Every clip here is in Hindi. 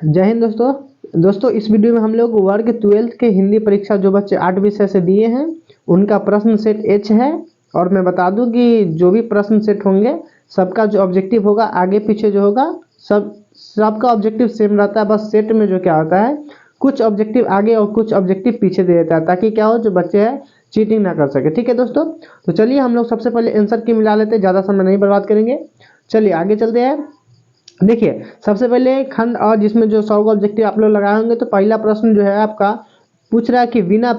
जय हिंद दोस्तों इस वीडियो में हम लोग वर्ग 12 के हिंदी परीक्षा जो बच्चे 8 विषय से दिए हैं उनका प्रश्न सेट एच है। और मैं बता दूं कि जो भी प्रश्न सेट होंगे सबका जो ऑब्जेक्टिव होगा आगे पीछे जो होगा सबका ऑब्जेक्टिव सेम रहता है। बस सेट में जो क्या होता है कुछ ऑब्जेक्टिव आगे और कुछ ऑब्जेक्टिव पीछे दे देता है ताकि क्या हो जो बच्चे हैं चीटिंग ना कर सके। ठीक है दोस्तों, तो चलिए हम लोग सबसे पहले आंसर की मिला लेते हैं, ज़्यादा समय नहीं बर्बाद करेंगे। चलिए आगे चलते हैं। देखिए सबसे पहले खंड और जिसमें जो 100 का ऑब्जेक्टिव आप लोग लगाए होंगे, तो पहला प्रश्न जो है आपका पूछ रहा है कि बिना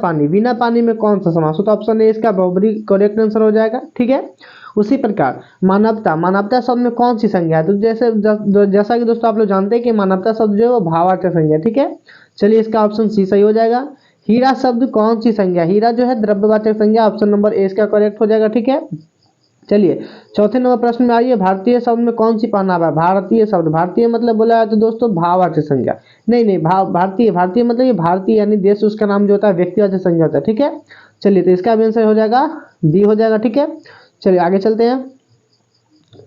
पानी में कौन सा समास हो, तो ऑप्शन ए इसका बहुबरी करेक्ट आंसर हो जाएगा। ठीक है, उसी प्रकार मानवता शब्द में कौन सी संज्ञा है, तो जैसा कि दोस्तों आप लोग जानते हैं कि मानवता शब्द जो है वो भावार्थ संज्ञा है। ठीक है, चलिए इसका ऑप्शन सी सही हो जाएगा। हीरा शब्द कौन सी संज्ञा, हीरा जो है द्रव्यवाचक संज्ञा, ऑप्शन नंबर ए इसका करेक्ट हो जाएगा। ठीक है, चलिए चौथे नंबर प्रश्न में आइए। भारतीय शब्द में कौन सी पहनावा है, भारतीय शब्द, भारतीय मतलब बोला है तो दोस्तों भाववाचक संज्ञा, नहीं भारतीय मतलब ये भारतीय यानी देश उसका नाम जो होता है व्यक्तिवाचक संज्ञा होता है। ठीक है, चलिए तो इसका भी आंसर हो जाएगा बी हो जाएगा। ठीक है, चलिए आगे चलते हैं।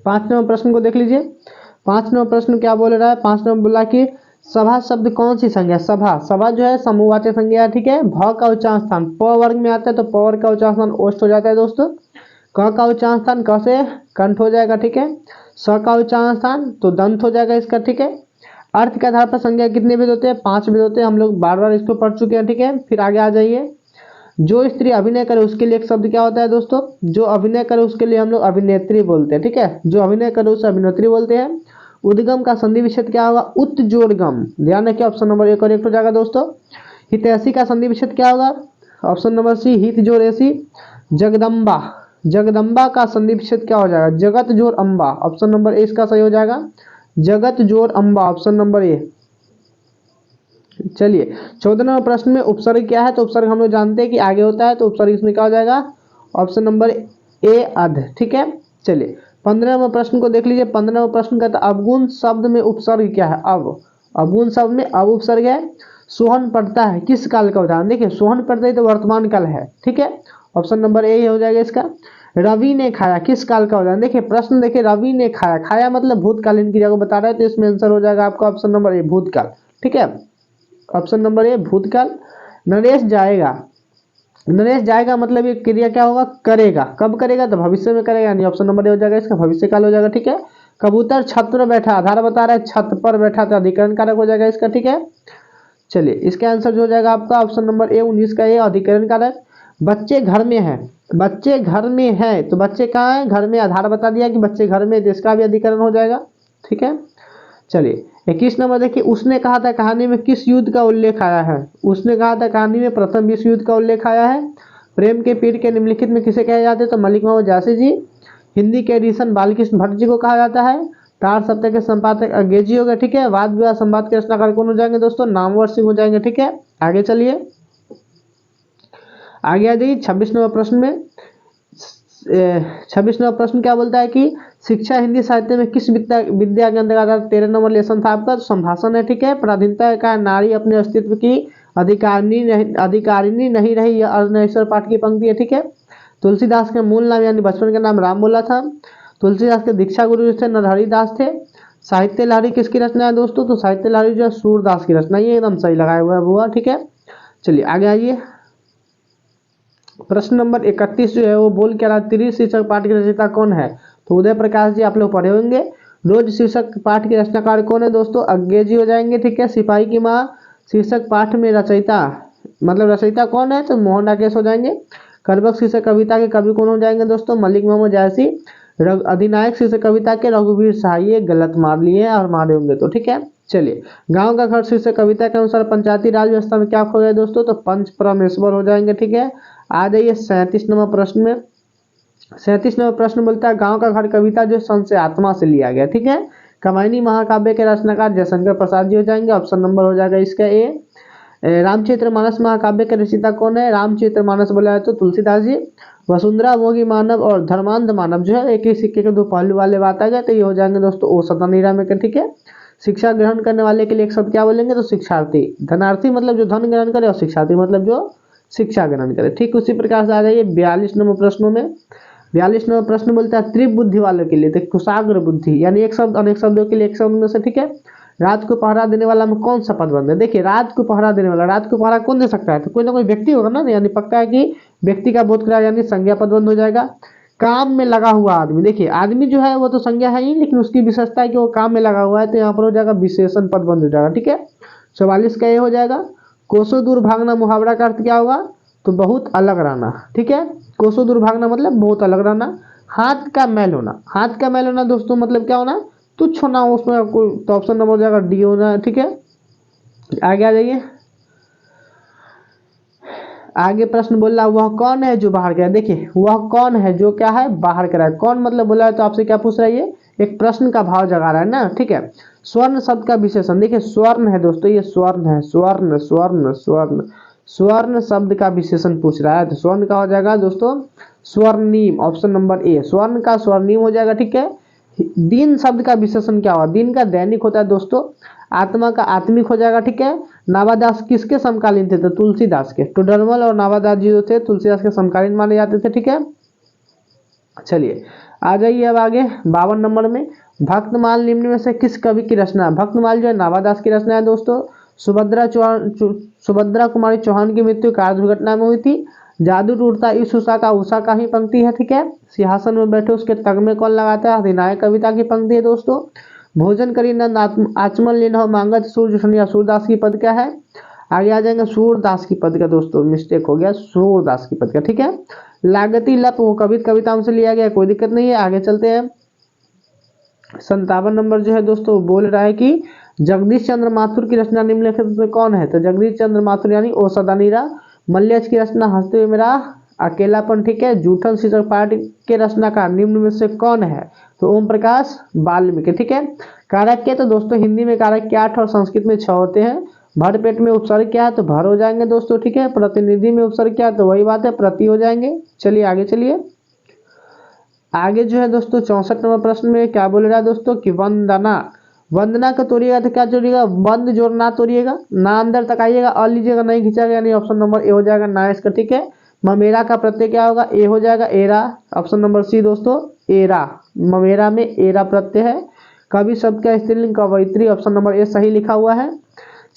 5 नंबर प्रश्न को देख लीजिए। 5 नंबर प्रश्न क्या बोल रहा है, 5 नंबर बोला कि सभा शब्द कौन सी संज्ञा, सभा जो है समूहवाचक संज्ञा है। ठीक है, भ का उच्चारण स्थान प वर्ग में आता है तो प वर्ग का उच्चारण स्थान ओष्ठ हो जाता है दोस्तों। क का उच्चारण स्थान क से कंठ हो जाएगा। ठीक है, स का उच्चारण स्थान तो दंत हो जाएगा इसका। ठीक है, अर्थ के आधार पर संज्ञा कितने भेद होते हैं, 5 भेद होते हैं, हम लोग बार बार इसको पढ़ चुके हैं। ठीक है, फिर आगे आ जाइए। जो स्त्री अभिनय करे उसके लिए एक शब्द क्या होता है दोस्तों, जो अभिनय करे उसके लिए हम लोग अभिनेत्री बोलते हैं। ठीक है, जो अभिनय करे उसे अभिनेत्री बोलते हैं। उद्गम का संधि विच्छेद क्या होगा, उत्जोड़गम, ध्यान रखिए ऑप्शन नंबर ए करेक्ट हो जाएगा दोस्तों। हितैषी का संधि विच्छेद क्या होगा, ऑप्शन नंबर सी हित जोड़ ऐसी। जगदम्बा का संधि विच्छेद क्या हो जाएगा, जगत जोड़ अम्बा, ऑप्शन नंबर ए इसका सही हो जाएगा। जगत जोड़ अम्बा, ऑप्शन नंबर ए। चलिए 14 नंबर प्रश्न में उपसर्ग क्या है, तो उपसर्ग हम लोग जानते हैं कि आगे होता है, तो उपसर्ग इसमें क्या हो जाएगा, ऑप्शन नंबर ए अध। ठीक है, चलिए 15 नंबर प्रश्न को देख लीजिए। 15 नंबर प्रश्न कहता है अवगुण शब्द में उपसर्ग क्या है, अवगुण शब्द में अब उपसर्ग है। सोहन पड़ता है किस काल का उदाहरण, देखिए सोहन पड़ता है तो वर्तमान काल है। ठीक है, ऑप्शन नंबर ए हो जाएगा इसका। रवि ने खाया किस काल का उदाहरण, देखिए प्रश्न देखिए रवि ने खाया मतलब भूतकालीन क्रिया को बता रहा है, तो इसमें आंसर हो जाएगा आपका ऑप्शन नंबर ए भूतकाल। ठीक है, ऑप्शन नंबर ए भूतकाल। नरेश जाएगा मतलब ये क्रिया क्या होगा, करेगा, कब करेगा तो भविष्य में करेगा, यानी ऑप्शन नंबर ए हो जाएगा इसका भविष्य काल हो जाएगा। ठीक है, कबूतर छत पर बैठा, आधार बता रहा है छत पर बैठा तो अधिकरण कारक हो जाएगा इसका। ठीक है, चलिए इसका आंसर जो हो जाएगा आपका ऑप्शन नंबर ए 19 का ए अधिकरण कारक। बच्चे घर में है तो बच्चे कहाँ है, घर में, आधार बता दिया कि बच्चे घर में, तो इसका भी अधिकरण हो जाएगा। ठीक है, चलिए 21 नंबर देखिए। उसने कहा था कहानी में किस युद्ध का उल्लेख आया है, उसने कहा था कहानी में प्रथम विश्व युद्ध का उल्लेख आया है। प्रेम के पीर के निम्नलिखित में किसे कहे जाते हैं, तो मलिक मोहम्मद जासी जी। हिंदी के एडिशन बालकृष्ण भट्ट जी को कहा जाता है। टार सप्ताह के संपादक अंग्रेजी हो गए। ठीक है, वाद विवाद संवाद के रचनाकार कौन हो जाएंगे दोस्तों, नामवर सिंह हो जाएंगे। ठीक है, आगे चलिए आगे आ जाइए। 26 नंबर प्रश्न में 26 नंबर प्रश्न क्या बोलता है कि शिक्षा हिंदी साहित्य में किस विद्या के अंतर्गत आता है। 13 नंबर लेसन था आपका, तो संभाषण है। ठीक है, पराधीनता का नारी अपने अस्तित्व की अधिकारिणी नहीं रही, यह अर्धनारीश्वर पाठ की पंक्ति है। ठीक है, तुलसीदास के मूल नाम यानी बचपन का नाम राम बोला था। तुलसीदास के दीक्षा गुरु थे नरहरि दास थे। साहित्य लहरी किसकी रचना है दोस्तों, तो साहित्य लहरी जो है सूरदास की रचना, ये एकदम सही लगाया हुआ है बुआ। ठीक है, चलिए आगे आइए। प्रश्न नंबर 31 जो है वो बोल क्या रहा, त्रि शीर्षक पाठ की रचयिता कौन है, तो उदय प्रकाश जी आप लोग पढ़े होंगे। रोज शीर्षक पाठ के रचनाकार कौन है दोस्तों, अंग्रेजी हो जाएंगे। ठीक है, सिपाही की माँ शीर्षक पाठ में रचयिता कौन है, तो मोहन राकेश हो जाएंगे। करबक शीर्षक कविता के कवि कौन हो जाएंगे दोस्तों, मलिक मोहम्मद जायसी। अधिनायक शीर्षक कविता के रघुवीर शाह, ये गलत मार लिए और मारे होंगे तो। ठीक है, चलिए गांव का घर शीर्षक कविता के अनुसार पंचायती राज व्यवस्था में क्या खो गए दोस्तों, तो पंच परमेश्वर हो जाएंगे। ठीक है, आ जाइए 37 नंबर प्रश्न में। 37 नंबर प्रश्न बोलता है गांव का घर कविता जो संत से आत्मा से लिया गया। ठीक है, कमायनी महाकाव्य के रचनाकार जयशंकर प्रसाद जी हो जाएंगे, ऑप्शन नंबर हो जाएगा इसका ए। रामचरितमानस महाकाव्य के रचयिता कौन है, रामचरितमानस बोला है तो तुलसीदास जी। वसुंधरा मोगी मानव और धर्मांध मानव जो है एक ही सिक्के के दो पहलू वाले बात आ गए, तो ये हो जाएंगे दोस्तों ओ सतनीरा में के। ठीक है, शिक्षा ग्रहण करने वाले के लिए एक शब्द क्या बोलेंगे, तो शिक्षार्थी। धनार्थी मतलब जो धन ग्रहण करे और शिक्षार्थी मतलब जो शिक्षा ग्रहण करे। ठीक उसी प्रकार से आ जाइए 42 नंबर प्रश्नों में। 42 नंबर प्रश्न बोलता है त्रिबुद्धि वालों के लिए, तो कुशाग्र बुद्धि यानी एक शब्द अनेक शब्दों के लिए एक शब्द में से। ठीक है, रात को पहरा देने वाला में कौन सा पद बंद है? देखिए रात को पहरा देने वाला, रात को पहरा कौन दे सकता है? तो कोई ना कोई व्यक्ति होगा ना, यानी पक्का है कि व्यक्ति का बोध कराया, यानी संज्ञा पद बंद हो जाएगा। काम में लगा हुआ आदमी, देखिए आदमी जो है वो तो संज्ञा है ही, लेकिन उसकी विशेषता है कि वो काम में लगा हुआ है, तो यहाँ पर हो जाएगा विशेषण पद बंद हो जाएगा। ठीक है, 44 का ये हो जाएगा। कोसों दूर भागना मुहावरा का अर्थ क्या होगा? तो बहुत अलग रहना। ठीक है, कोसों दूर भागना मतलब बहुत अलग रहना। हाथ का मैल होना, हाथ का मैल होना दोस्तों मतलब क्या होना? तुच्छ होना, उसमें कोई तो ऑप्शन नंबर हो जाएगा डी होना। ठीक है, आगे आ जाइए। आगे प्रश्न बोल रहा वह कौन है जो बाहर गया? देखिए वह कौन है जो क्या है? बाहर करा है। कौन मतलब बोला है, तो आपसे क्या पूछ रहा है? ये एक प्रश्न का भाव जगा रहा है ना। ठीक है, स्वर्ण शब्द का विशेषण, देखिए स्वर्ण है दोस्तों, ये स्वर्ण है, स्वर्ण स्वर्ण स्वर्ण, स्वर्ण शब्द का विशेषण पूछ रहा है, तो स्वर्ण का हो जाएगा दोस्तों स्वर्णिम, ऑप्शन नंबर ए, स्वर्ण का स्वर्णिम हो जाएगा। ठीक है, दिन शब्द का विशेषण क्या होगा? दिन का दैनिक होता है दोस्तों, आत्मा का आत्मिक हो जाएगा। ठीक है, नावादास किसके समकालीन थे? तो तुलसीदास के। टोडरमल और नावादास जी जो थे तुलसीदास के समकालीन माने जाते थे। ठीक है, चलिए आ जाइए अब आगे 52 नंबर में। भक्तमाल निम्न में से किस कवि की रचना? भक्तमाल जो है नावादास की रचना है दोस्तों। सुभद्रा कुमारी चौहान की मृत्यु कार दुर्घटना में हुई थी। जादू टूटता इस उषा का, उषा का ही पंक्ति है। ठीक है, सिंहासन में बैठे उसके तग में कौन लगाता है? अधिनायक कविता की पंक्ति है दोस्तों। भोजन करी नंद आचमन लेना हो मांगत सूर्य सूरदास की पद क्या है? आगे आ जाएंगे सूरदास की पद का, दोस्तों मिस्टेक हो गया, सूरदास की पद का। ठीक है, लागती लप वो कविताओं से लिया गया, कोई दिक्कत नहीं है। आगे चलते हैं। 57 नंबर जो है दोस्तों बोल रहा है कि जगदीश चंद्र माथुर की रचना निम्नलिखित में कौन है? तो जगदीश चंद्र माथुर यानी ओ सदानीरा। मल्लेश की रचना हंसते हुए मेरा अकेलापन। ठीक है, जूठन शीतल पाठ के रचनाकार निम्न में से कौन है? तो ओम प्रकाश वाल्मीकि। ठीक है, कारक क्या? तो दोस्तों हिंदी में कारक के 8 और संस्कृत में 6 होते हैं। भरपेट में उपसर्ग क्या है? तो भर हो जाएंगे दोस्तों। ठीक है, प्रतिनिधि में उपसर्ग क्या है? तो वही बात है, प्रति हो जाएंगे। चलिए आगे चलिए। आगे जो है दोस्तों 64 नंबर प्रश्न में क्या बोल रहा है दोस्तों कि वंदना, वंदना का तोड़िएगा तो क्या जोड़िएगा? बंद जोड़ ना तोड़िएगा, ना अंदर तक आइएगा, और लीजिएगा नहीं खींचेगा, यानी ऑप्शन नंबर ए हो जाएगा ना इसका। ठीक है, ममेरा का प्रत्यय क्या होगा? ए हो जाएगा, एरा, ऑप्शन नंबर सी दोस्तों एरा। ममेरा में एरा प्रत्यय है। कवि शब्द का स्त्रीलिंग कवयित्री, ऑप्शन नंबर ए सही लिखा हुआ है।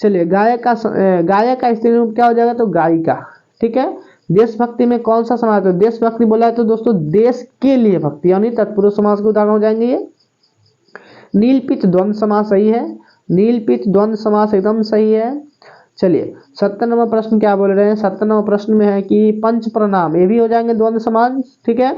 चलिए गायक का स्त्रीलिंग क्या हो जाएगा? तो गायिका। ठीक है, देशभक्ति में कौन सा समास है? देशभक्ति बोला है तो दोस्तों देश के लिए भक्ति, यानी तत्पुरुष समास के उदाहरण हो जाएंगे ये। नीलपित द्वंद्व समास सही है, नीलपित द्वंद्व समास एकदम सही है। चलिए 70 नंबर प्रश्न क्या बोल रहे हैं? 70 नंबर प्रश्न में है कि पंच प्रणाम, ये भी हो जाएंगे द्वंद्व समास। ठीक है,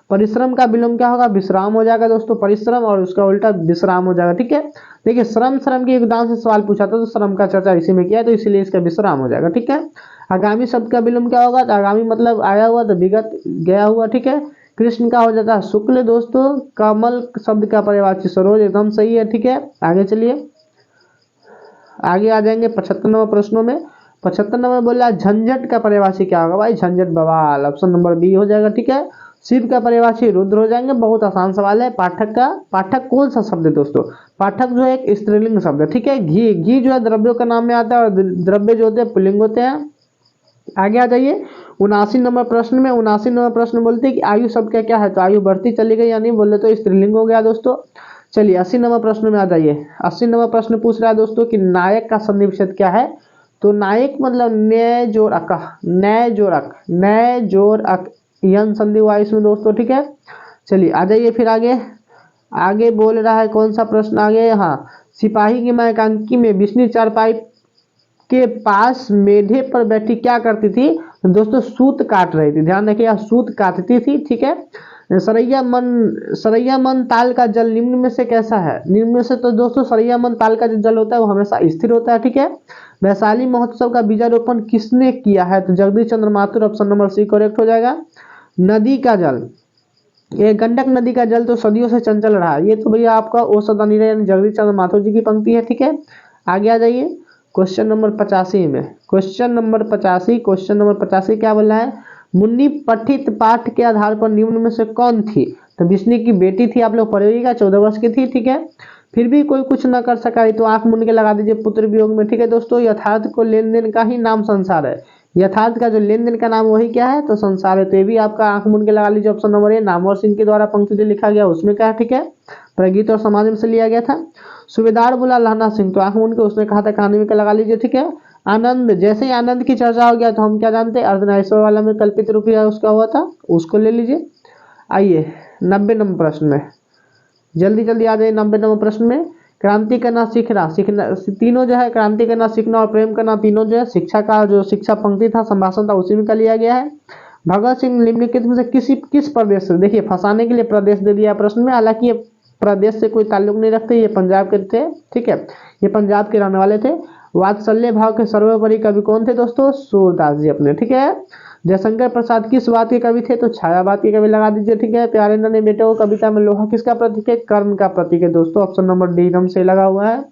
परिश्रम का विलोम क्या होगा? विश्राम हो जाएगा दोस्तों, परिश्रम और उसका उल्टा विश्राम हो जाएगा। ठीक है, देखिए श्रम के योगदान से सवाल पूछा था, तो श्रम का चर्चा इसी में किया है, तो इसीलिए इसका विश्राम हो जाएगा। ठीक है, आगामी शब्द का विलोम क्या होगा? तो आगामी मतलब आया हुआ, तो विगत गया हुआ। ठीक है, कृष्ण का हो जाता है शुक्ल दोस्तों। कमल शब्द का पर्यायवाची सरोज, एकदम सही है। ठीक है, आगे चलिए। आगे आ जाएंगे 75 नंबर प्रश्नों में। 75 नंबर बोल रहा है झंझट का पर्यायवाची क्या होगा? भाई झंझट बवाल, ऑप्शन नंबर बी हो जाएगा। ठीक है, शिव का पर्यायवाची रुद्र हो जाएंगे। बहुत आसान सवाल है। पाठक कौन सा शब्द है दोस्तों? पाठक जो है एक स्त्रीलिंग शब्द है। ठीक है, घी जो है द्रव्यों का नाम में आता है, और द्रव्य जो होते हैं पुल्लिंग होते हैं। आगे आ जाइए 79 नंबर प्रश्न में। 79 नंबर प्रश्न बोलते हैं कि आयु शब्द का क्या है? तो आयु बढ़ती चली गई, यानी बोले तो स्त्रीलिंग हो गया दोस्तों। चलिए 80 नंबर प्रश्न में आ जाइए। 80 नंबर प्रश्न पूछ रहा है दोस्तों कि नायक का संधि विच्छेद क्या है? तो नायक मतलब न्याय जोड़ अक, न्याय जोड़ अक, यन संधि हुआ इसमें दोस्तों। ठीक है, चलिए आ जाइए फिर आगे बोल रहा है कौन सा प्रश्न आगे? हाँ, सिपाही की मां एकांकी में विष्णु चारपाई के पास मेढे पर बैठी क्या करती थी? दोस्तों सूत काट रही थी। ध्यान रखिए, सूत काटती थी। ठीक है, सरैया मन ताल का जल निम्न में से कैसा है? निम्न में से तो दोस्तों सरैया मन ताल का जो जल होता है वो हमेशा स्थिर होता है। ठीक है, वैशाली महोत्सव का बीजारोपण किसने किया है? तो Jagdish Chandra Mathur, option number C correct हो जाएगा। नदी का जल, ये गंडक नदी का जल तो सदियों से चंचल रहा है, ये तो भैया आपका औसत यानी जगदीश चंद्र माथुर जी की पंक्ति है। ठीक है, आगे आ जाइए क्वेश्चन नंबर 85 में। क्वेश्चन नंबर 85 क्या बोला है? मुन्नी पठित पाठ के आधार पर निम्न में से कौन थी? तो विष्णु की बेटी थी, आप लोग पढ़ेगा, 14 वर्ष की थी। ठीक है, फिर भी कोई कुछ ना कर सका, तो आंख मूंद के लगा दीजिए पुत्र वियोग में। ठीक है दोस्तों, यथार्थ को लेन देन का ही नाम संसार है। यथार्थ का जो लेन देन का नाम वही क्या है? तो संसार है। तो ये भी आपका आंख मूंद के लगा लीजिए, option number A. Namvar Singh के द्वारा पंक्ति जो लिखा गया उसमें क्या है? ठीक है, प्रगीत और समाज में से लिया गया था। सूबेदार बोला लहना सिंह, तो आंख मूंद के उसने कहा था कहानी में क्या लगा लीजिए, ठीक है। आनंद, जैसे ही आनंद की चर्चा हो गया तो हम क्या जानते हैं, अर्धनारीश्वर वाला में कल्पित रुपया उसका हुआ था, उसको ले लीजिए। आइए 90 नंबर प्रश्न में, जल्दी जल्दी आ जाइए 90 नंबर प्रश्न में। क्रांति करना सीखना, तीनों जो है क्रांति करना सीखना और प्रेम करना, तीनों जो है शिक्षा का जो शिक्षा पंक्ति था, संभाषण था, उसी में का लिया गया है। भगत सिंह निम्नलिखित में से किस प्रदेश से, देखिए फंसाने के लिए प्रदेश दे दिया प्रश्न में, हालांकि ये प्रदेश से कोई ताल्लुक नहीं रखते, ये पंजाब के थे, ठीक है, ये पंजाब के रहने वाले थे। वात्सल्य भाव के सर्वोपरि कवि कौन थे दोस्तों, सूरदास जी अपने, ठीक है। जयशंकर प्रसाद किस बात के कवि थे, तो छायावाद के कवि लगा दीजिए, ठीक है। प्यारेलाल ने बेटे को कविता में लोहा किसका प्रतीक है, कर्म का प्रतीक है दोस्तों, ऑप्शन नंबर डी एकदम से लगा हुआ है।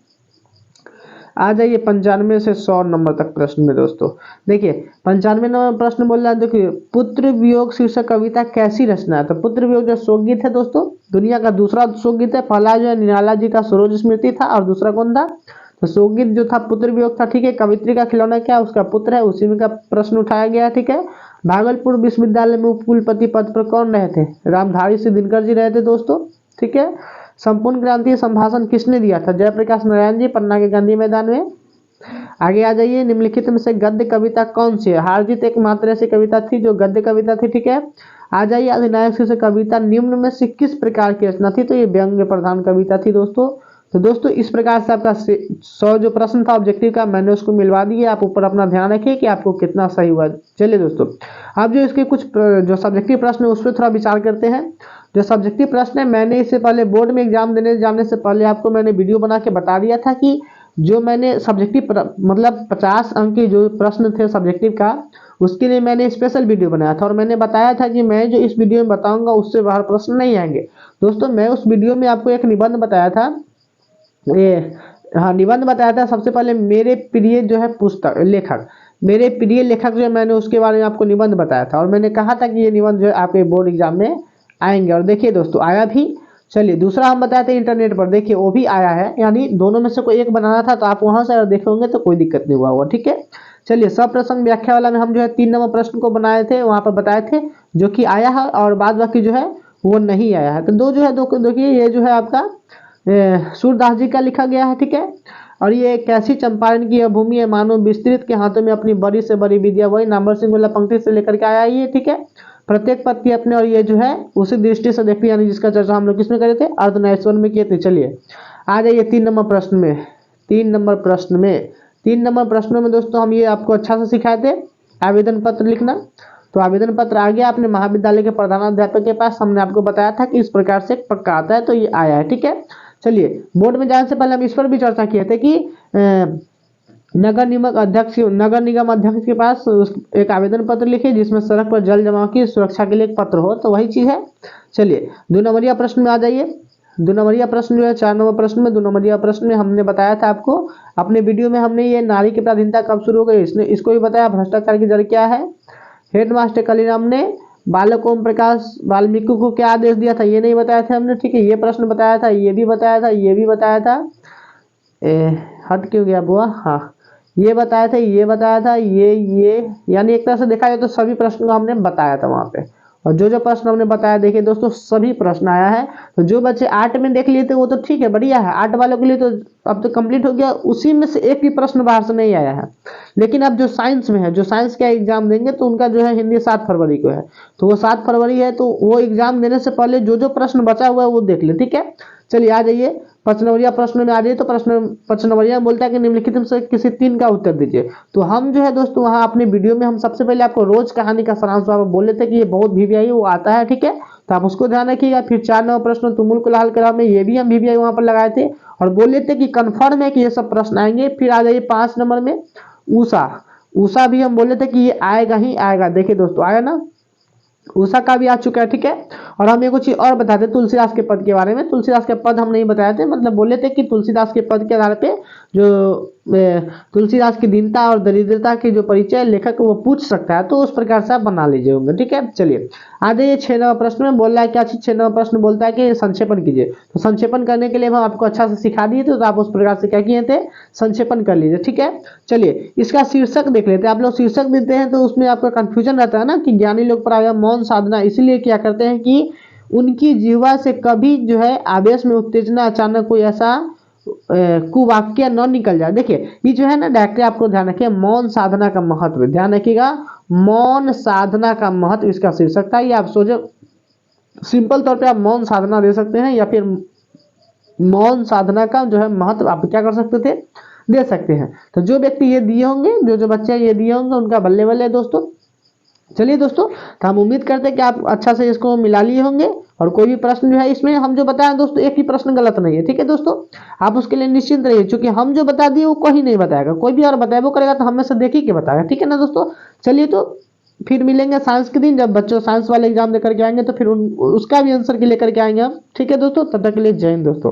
आ जाइए 95 से 100 नंबर तक प्रश्न में दोस्तों। देखिए 95 नंबर प्रश्न बोल रहा है, देखिए पुत्र वियोग शीर्षक कविता कैसी रचना है, तो पुत्र वियोग जो शोकगीत है दोस्तों, दुनिया का दूसरा शोकगीत है। पहला जो है निराला जी का सरोज स्मृति था, और दूसरा कौन था, तो शोकगीत जो था पुत्र वियोग था, ठीक है। कवित्री का खिलौना क्या, उसका पुत्र है, उसी में का प्रश्न उठाया गया, ठीक है। भागलपुर विश्वविद्यालय में उपकुलपति पद पर कौन रहे थे, रामधारी सिंह दिनकर जी रहे थे दोस्तों, ठीक है। संपूर्ण क्रांति संभाषण किसने दिया था, जयप्रकाश नारायण जी, पन्ना के गांधी मैदान में। आगे आ जाइए, निम्नलिखित में से गद्य कविता कौन सी है, हार जीत एकमात्र ऐसी कविता थी जो गद्य कविता थी, ठीक है। आ जाइए, अधिनायक शीर्षक कविता निम्न में से किस प्रकार की रचना थी, तो ये व्यंग्य प्रधान कविता थी दोस्तों। तो दोस्तों इस प्रकार से आपका 100 जो प्रश्न था ऑब्जेक्टिव का, मैंने उसको मिलवा दिया। आप ऊपर अपना ध्यान रखिए कि आपको कितना सही हुआ। चलिए दोस्तों, अब जो इसके कुछ जो सब्जेक्टिव प्रश्न है उस पर थोड़ा विचार करते हैं। जो सब्जेक्टिव प्रश्न है, मैंने इससे पहले बोर्ड में एग्जाम देने जाने से पहले आपको मैंने वीडियो बना के बता दिया था कि जो मैंने सब्जेक्टिव मतलब 50 अंक के जो प्रश्न थे सब्जेक्टिव का, उसके लिए मैंने स्पेशल वीडियो बनाया था, और मैंने बताया था कि मैं जो इस वीडियो में बताऊंगा उससे बाहर प्रश्न नहीं आएंगे दोस्तों। मैं उस वीडियो में आपको एक निबंध बताया था, ये हाँ निबंध बताया था। सबसे पहले मेरे प्रिय जो है पुस्तक लेखक, मेरे प्रिय लेखक जो है, मैंने उसके बारे में आपको निबंध बताया था, और मैंने कहा था कि ये निबंध जो है आपके बोर्ड एग्जाम में आएंगे, और देखिए दोस्तों आया भी। चलिए दूसरा हम बताए थे इंटरनेट पर, देखिए वो भी आया है, यानी दोनों में से कोई एक बनाना था, तो आप वहां से अगर देखे होंगे तो कोई दिक्कत नहीं हुआ होगा, ठीक है। चलिए सप्रसंग व्याख्या वाला में हम जो है 3 नंबर प्रश्न को बनाए थे, वहां पर बताए थे जो कि आया है, और बाद बाकी जो है वो नहीं आया है। तो दो जो है देखिए ये जो है आपका सूरदास जी का लिखा गया है, ठीक है। और ये कैसी चंपारण की यह भूमि है, मानो विस्तृत के हाथों में अपनी बड़ी से बड़ी विद्या, वही नंबर सिंह वाला पंक्ति से लेकर के आया ये, ठीक है। प्रत्येक पद की अपने, और ये जो है उसी दृष्टि से देखिए, यानी जिसका चर्चा हम लोग किसमें करे थे, अर्धनारीश्वर में किए थे। चलिए आ जाइए 3 नंबर प्रश्न में। 3 नंबर प्रश्न में, 3 नंबर प्रश्नों में दोस्तों हम ये आपको अच्छा से सिखाए थे आवेदन पत्र लिखना। तो आवेदन पत्र आ गया अपने महाविद्यालय के प्रधानाध्यापक के पास, हमने आपको बताया था कि इस प्रकार से पक्का आता है, तो ये आया है, ठीक है। चलिए बोर्ड में जाने से पहले हम इस पर भी चर्चा किए थे कि नगर निगम अध्यक्ष के पास एक आवेदन पत्र लिखे जिसमें सड़क पर जल जमाव की सुरक्षा के लिए एक पत्र हो, तो वही चीज है। चलिए 2 नंबरिया प्रश्न में आ जाइए। 2 नंबरिया प्रश्न जो है 4 नंबर प्रश्न में, 2 नंबरिया प्रश्न में हमने बताया था आपको अपने वीडियो में, हमने ये नारी की पराधीनता कब शुरू हो गई इसको भी बताया, भ्रष्टाचार की जड़ क्या है, हेडमास्टर कालीराम ने बालक ओम प्रकाश वाल्मीकि को क्या आदेश दिया था, ये नहीं बताया था हमने, ठीक है। ये प्रश्न बताया था, ये भी बताया था, ये भी बताया था, हट क्यों गया बुआ, हाँ ये बताया था, ये बताया था, ये यानी एक तरह से देखा जाए तो सभी प्रश्न को हमने बताया था वहां पे, और जो जो प्रश्न हमने बताया देखिए दोस्तों सभी प्रश्न आया है। तो जो बच्चे 8 में देख लिए थे वो तो ठीक है, बढ़िया है, 8 वालों के लिए तो अब तो कंप्लीट हो गया, उसी में से एक भी प्रश्न बाहर से नहीं आया है। लेकिन अब जो साइंस में है, जो साइंस का एग्जाम देंगे तो उनका जो है हिंदी 7 फरवरी को है, तो वो 7 फरवरी है, तो वो एग्जाम देने से पहले जो जो प्रश्न बचा हुआ है वो देख ले, ठीक है। चलिए आ जाइए 5 नंबरिया प्रश्न में आ जाइए। तो प्रश्न 5 नंबरिया बोलता है कि निम्नलिखित में से किसी 3 का उत्तर दीजिए। तो हम जो है दोस्तों वहाँ अपने वीडियो में हम सबसे पहले आपको रोज कहानी का सारांश बोले थे कि ये बहुत VVI वो आता है, ठीक है, तो आप उसको ध्यान रखिएगा। फिर 4 नंबर प्रश्न तुमुल को लाल कलम में, ये भी हम VVI वहां पर लगाए थे और बोले थे कि कन्फर्म है कि ये सब प्रश्न आएंगे। फिर आ जाइए 5 नंबर में उषा भी हम बोले थे कि ये आएगा ही आएगा, देखिए दोस्तों आया ना, उषा का भी आ चुका है, ठीक है। और हम एक चीज और बताते तुलसीदास के पद के बारे में। तुलसीदास के पद हम नहीं बताए थे, मतलब बोले थे कि तुलसीदास के पद के आधार पे जो तुलसीदास की दीनता और दरिद्रता की जो परिचय लेखक वो पूछ सकता है, तो उस प्रकार से आप बना लीजिए होंगे, ठीक है। चलिए आ जाइए 6 नंबर प्रश्न में, बोल रहा है क्या चीज, 6 नंबर प्रश्न बोलता है कि संक्षेपण कीजिए। तो संक्षेपण करने के लिए हम आपको अच्छा से सिखा दिए थे, तो आप उस प्रकार से क्या किए थे, संक्षेपण कर लीजिए, ठीक है। चलिए इसका शीर्षक देख लेते हैं। आप लोग शीर्षक देते हैं तो उसमें आपका कंफ्यूजन रहता है ना कि ज्ञानी लोग प्रायः मौन साधना इसलिए क्या करते हैं कि उनकी जीवा से कभी जो है आवेश में उत्तेजना, अचानक कोई ऐसा कुवाक्य न निकल जाए। देखिए ये जो है ना डायरेक्टली आपको ध्यान रखिए, मौन साधना का महत्व ध्यान रखिएगा, मौन साधना का महत्व इसका शीर्षक था। ये आप सोचो सिंपल तौर पे आप मौन साधना दे सकते हैं, या फिर मौन साधना का जो है महत्व आप क्या कर सकते थे, दे सकते हैं। तो जो व्यक्ति ये दिए होंगे, जो बच्चे ये दिए होंगे, उनका बल्ले बल्ले दोस्तों। चलिए दोस्तों, तो हम उम्मीद करते हैं कि आप अच्छा से इसको मिला लिए होंगे, और कोई भी प्रश्न जो है इसमें हम जो बताएं दोस्तों, एक ही प्रश्न गलत नहीं है, ठीक है दोस्तों। आप उसके लिए निश्चिंत रहिए, क्योंकि हम जो बता दिए वो कोई नहीं बताएगा, कोई भी और बताएगा करेगा तो हमें से देख ही के बताएगा, ठीक है ना दोस्तों। चलिए तो फिर मिलेंगे साइंस के दिन, जब बच्चों साइंस वाले एग्जाम लेकर के आएंगे, तो फिर उसका भी आंसर की लेकर के आएंगे हम, ठीक है दोस्तों। तब तक के लिए जय हिंद दोस्तों।